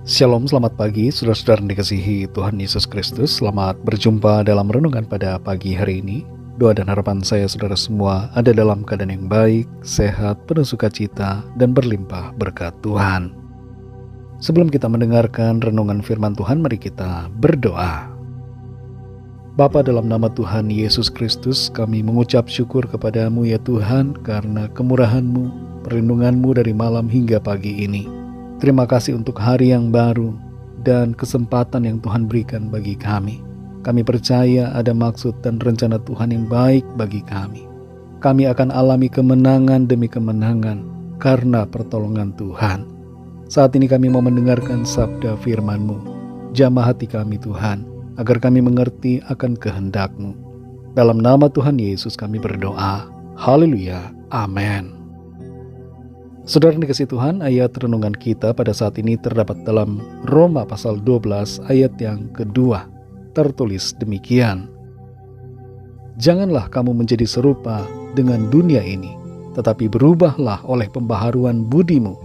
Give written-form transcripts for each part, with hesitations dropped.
Shalom, selamat pagi saudara-saudara yang dikasihi Tuhan Yesus Kristus. Selamat berjumpa dalam renungan pada pagi hari ini. Doa dan harapan saya saudara semua ada dalam keadaan yang baik, sehat, penuh sukacita, dan berlimpah berkat Tuhan. Sebelum kita mendengarkan renungan firman Tuhan, mari kita berdoa. Bapa, dalam nama Tuhan Yesus Kristus, kami mengucap syukur kepadamu ya Tuhan, karena kemurahan-Mu, perlindungan-Mu dari malam hingga pagi ini. Terima kasih untuk hari yang baru dan kesempatan yang Tuhan berikan bagi kami. Kami percaya ada maksud dan rencana Tuhan yang baik bagi kami. Kami akan alami kemenangan demi kemenangan karena pertolongan Tuhan. Saat ini kami mau mendengarkan sabda firman-Mu. Jamah hati kami Tuhan, agar kami mengerti akan kehendak-Mu. Dalam nama Tuhan Yesus kami berdoa. Haleluya. Amin. Saudara yang dikasihi Tuhan, ayat renungan kita pada saat ini terdapat dalam Roma pasal 12 ayat yang kedua. Tertulis demikian. Janganlah kamu menjadi serupa dengan dunia ini, tetapi berubahlah oleh pembaharuan budimu,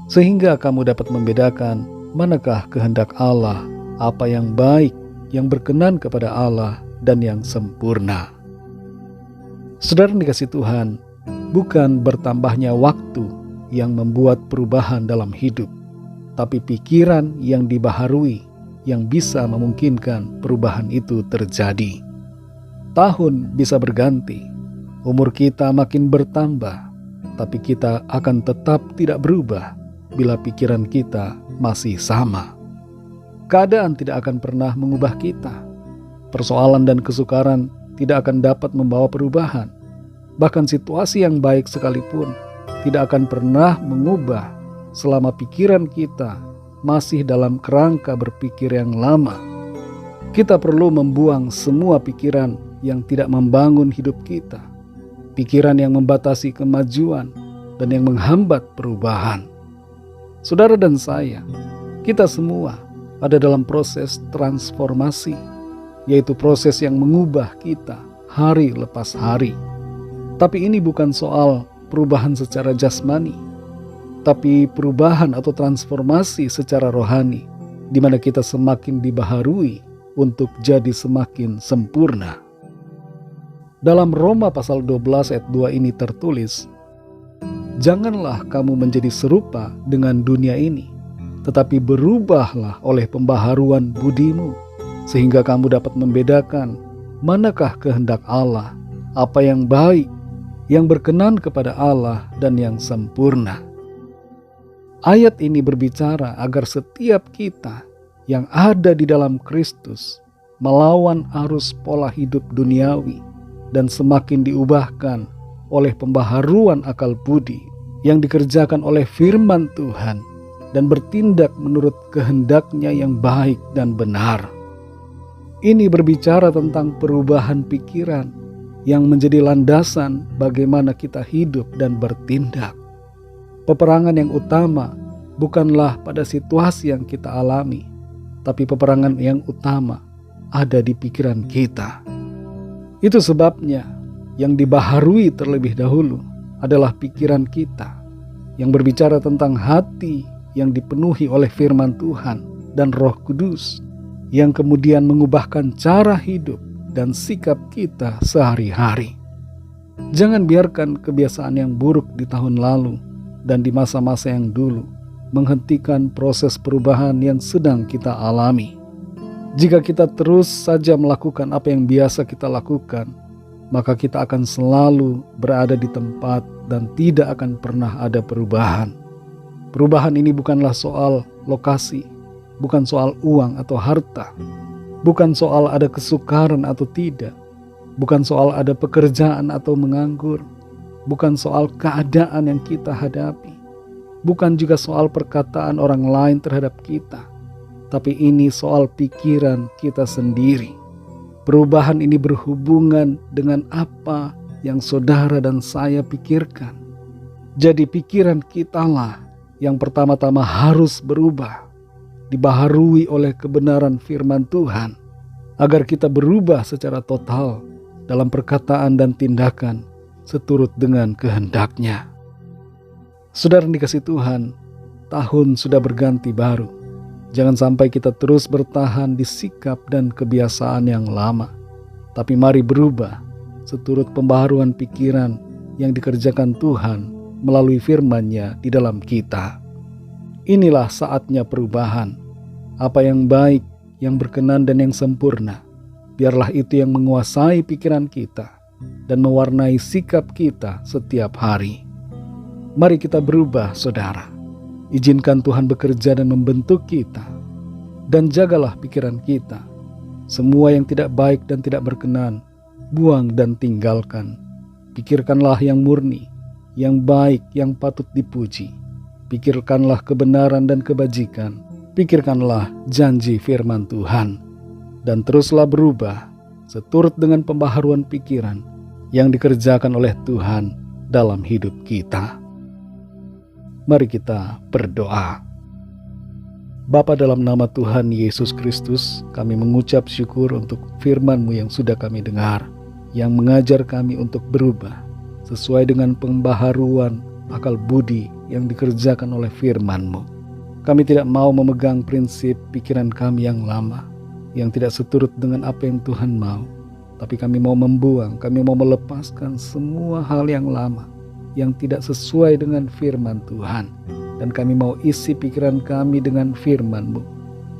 sehingga kamu dapat membedakan manakah kehendak Allah, apa yang baik, yang berkenan kepada Allah, dan yang sempurna. Saudara yang dikasihi Tuhan, bukan bertambahnya waktu yang membuat perubahan dalam hidup, tapi pikiran yang dibaharui yang bisa memungkinkan perubahan itu terjadi. Tahun bisa berganti, umur kita makin bertambah, tapi kita akan tetap tidak berubah bila pikiran kita masih sama. Keadaan tidak akan pernah mengubah kita. Persoalan dan kesukaran tidak akan dapat membawa perubahan. Bahkan situasi yang baik sekalipun tidak akan pernah mengubah selama pikiran kita masih dalam kerangka berpikir yang lama. Kita perlu membuang semua pikiran yang tidak membangun hidup kita, pikiran yang membatasi kemajuan dan yang menghambat perubahan. Saudara dan saya, kita semua ada dalam proses transformasi, yaitu proses yang mengubah kita hari lepas hari. Tapi ini bukan soal perubahan secara jasmani, tapi perubahan atau transformasi secara rohani, di mana kita semakin dibaharui untuk jadi semakin sempurna. Dalam Roma pasal 12 ayat 2 ini tertulis, janganlah kamu menjadi serupa dengan dunia ini, tetapi berubahlah oleh pembaharuan budimu, sehingga kamu dapat membedakan manakah kehendak Allah, apa yang baik, yang berkenan kepada Allah, dan yang sempurna. Ayat ini berbicara agar setiap kita yang ada di dalam Kristus melawan arus pola hidup duniawi dan semakin diubahkan oleh pembaharuan akal budi yang dikerjakan oleh firman Tuhan dan bertindak menurut kehendaknya yang baik dan benar. Ini berbicara tentang perubahan pikiran yang menjadi landasan bagaimana kita hidup dan bertindak. Peperangan yang utama bukanlah pada situasi yang kita alami, tapi peperangan yang utama ada di pikiran kita. Itu sebabnya yang dibaharui terlebih dahulu adalah pikiran kita, yang berbicara tentang hati yang dipenuhi oleh firman Tuhan dan Roh Kudus, yang kemudian mengubahkan cara hidup dan sikap kita sehari-hari. Jangan biarkan kebiasaan yang buruk di tahun lalu dan di masa-masa yang dulu menghentikan proses perubahan yang sedang kita alami. Jika kita terus saja melakukan apa yang biasa kita lakukan, maka kita akan selalu berada di tempat dan tidak akan pernah ada perubahan. Perubahan ini bukanlah soal lokasi, bukan soal uang atau harta, bukan soal ada kesukaran atau tidak, bukan soal ada pekerjaan atau menganggur, bukan soal keadaan yang kita hadapi, bukan juga soal perkataan orang lain terhadap kita, tapi ini soal pikiran kita sendiri. Perubahan ini berhubungan dengan apa yang saudara dan saya pikirkan. Jadi pikiran kitalah yang pertama-tama harus berubah, dibaharui oleh kebenaran firman Tuhan, agar kita berubah secara total dalam perkataan dan tindakan seturut dengan kehendak-Nya. Saudara yang dikasihi Tuhan, tahun sudah berganti baru. Jangan sampai kita terus bertahan di sikap dan kebiasaan yang lama. Tapi mari berubah seturut pembaharuan pikiran yang dikerjakan Tuhan melalui firman-Nya di dalam kita. Inilah saatnya perubahan. Apa yang baik, yang berkenan dan yang sempurna, biarlah itu yang menguasai pikiran kita dan mewarnai sikap kita setiap hari. Mari kita berubah, saudara. Izinkan Tuhan bekerja dan membentuk kita. Dan jagalah pikiran kita. Semua yang tidak baik dan tidak berkenan, buang dan tinggalkan. Pikirkanlah yang murni, yang baik, yang patut dipuji. Pikirkanlah kebenaran dan kebajikan. Pikirkanlah janji firman Tuhan. Dan teruslah berubah seturut dengan pembaharuan pikiran yang dikerjakan oleh Tuhan dalam hidup kita. Mari kita berdoa. Bapa, dalam nama Tuhan Yesus Kristus, kami mengucap syukur untuk firman-Mu yang sudah kami dengar, yang mengajar kami untuk berubah sesuai dengan pembaharuan akal budi yang dikerjakan oleh firman-Mu. Kami tidak mau memegang prinsip pikiran kami yang lama, yang tidak seturut dengan apa yang Tuhan mau. Tapi kami mau membuang, kami mau melepaskan semua hal yang lama, yang tidak sesuai dengan firman Tuhan. Dan kami mau isi pikiran kami dengan firman-Mu.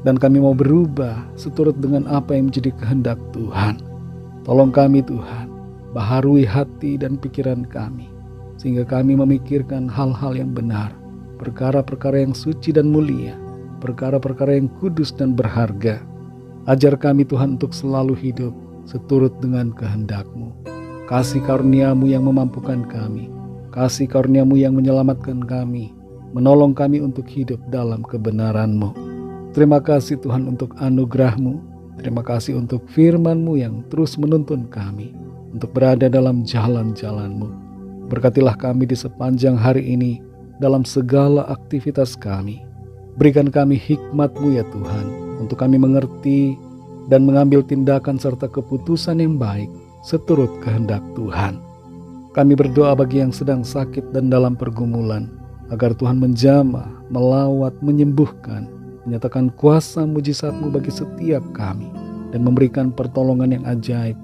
Dan kami mau berubah seturut dengan apa yang menjadi kehendak Tuhan. Tolong kami Tuhan, baharui hati dan pikiran kami, sehingga kami memikirkan hal-hal yang benar, perkara-perkara yang suci dan mulia, perkara-perkara yang kudus dan berharga. Ajar kami Tuhan untuk selalu hidup seturut dengan kehendak-Mu. Kasih karunia-Mu yang memampukan kami, kasih karunia-Mu yang menyelamatkan kami, menolong kami untuk hidup dalam kebenaran-Mu. Terima kasih Tuhan untuk anugerah-Mu. Terima kasih untuk firman-Mu yang terus menuntun kami untuk berada dalam jalan-jalan-Mu. Berkatilah kami di sepanjang hari ini dalam segala aktivitas kami. Berikan kami hikmat-Mu ya Tuhan, untuk kami mengerti dan mengambil tindakan serta keputusan yang baik seturut kehendak Tuhan. Kami berdoa bagi yang sedang sakit dan dalam pergumulan, agar Tuhan menjamah, melawat, menyembuhkan, menyatakan kuasa mujizat-Mu bagi setiap kami, dan memberikan pertolongan yang ajaib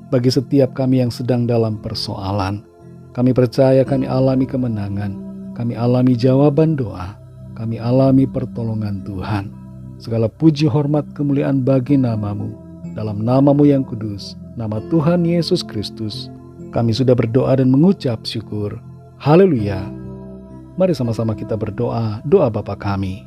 bagi setiap kami yang sedang dalam persoalan. Kami percaya kami alami kemenangan, kami alami jawaban doa, kami alami pertolongan Tuhan. Segala puji hormat kemuliaan bagi nama-Mu, dalam nama-Mu yang kudus, nama Tuhan Yesus Kristus, kami sudah berdoa dan mengucap syukur. Haleluya. Mari sama-sama kita berdoa, doa Bapa kami.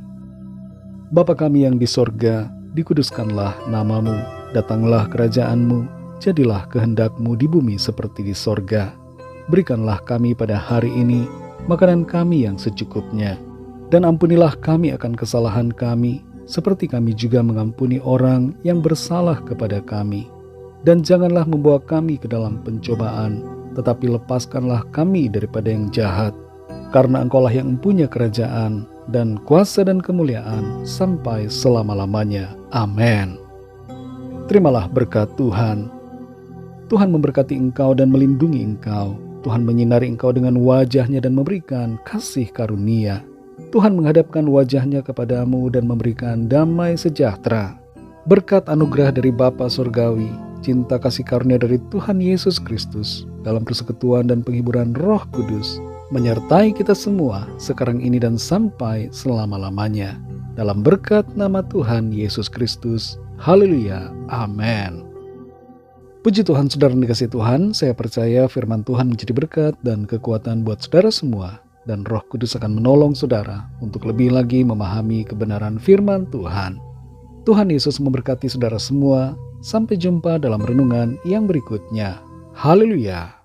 Bapa kami yang di sorga, dikuduskanlah nama-Mu, datanglah kerajaan-Mu, jadilah kehendak-Mu di bumi seperti di sorga. Berikanlah kami pada hari ini makanan kami yang secukupnya, dan ampunilah kami akan kesalahan kami, seperti kami juga mengampuni orang yang bersalah kepada kami. Dan janganlah membawa kami ke dalam pencobaan, tetapi lepaskanlah kami daripada yang jahat. Karena Engkau-lah yang mempunyai kerajaan dan kuasa dan kemuliaan sampai selama-lamanya. Amin. Terimalah berkat Tuhan. Tuhan memberkati engkau dan melindungi engkau. Tuhan menyinari engkau dengan wajah-Nya dan memberikan kasih karunia. Tuhan menghadapkan wajah-Nya kepadamu dan memberikan damai sejahtera. Berkat anugerah dari Bapa Surgawi, cinta kasih karunia dari Tuhan Yesus Kristus, dalam persekutuan dan penghiburan Roh Kudus, menyertai kita semua sekarang ini dan sampai selama-lamanya. Dalam berkat nama Tuhan Yesus Kristus. Haleluya. Amin. Puji Tuhan, saudara dikasihi Tuhan, saya percaya firman Tuhan menjadi berkat dan kekuatan buat saudara semua, dan Roh Kudus akan menolong saudara untuk lebih lagi memahami kebenaran firman Tuhan. Tuhan Yesus memberkati saudara semua. Sampai jumpa dalam renungan yang berikutnya. Haleluya.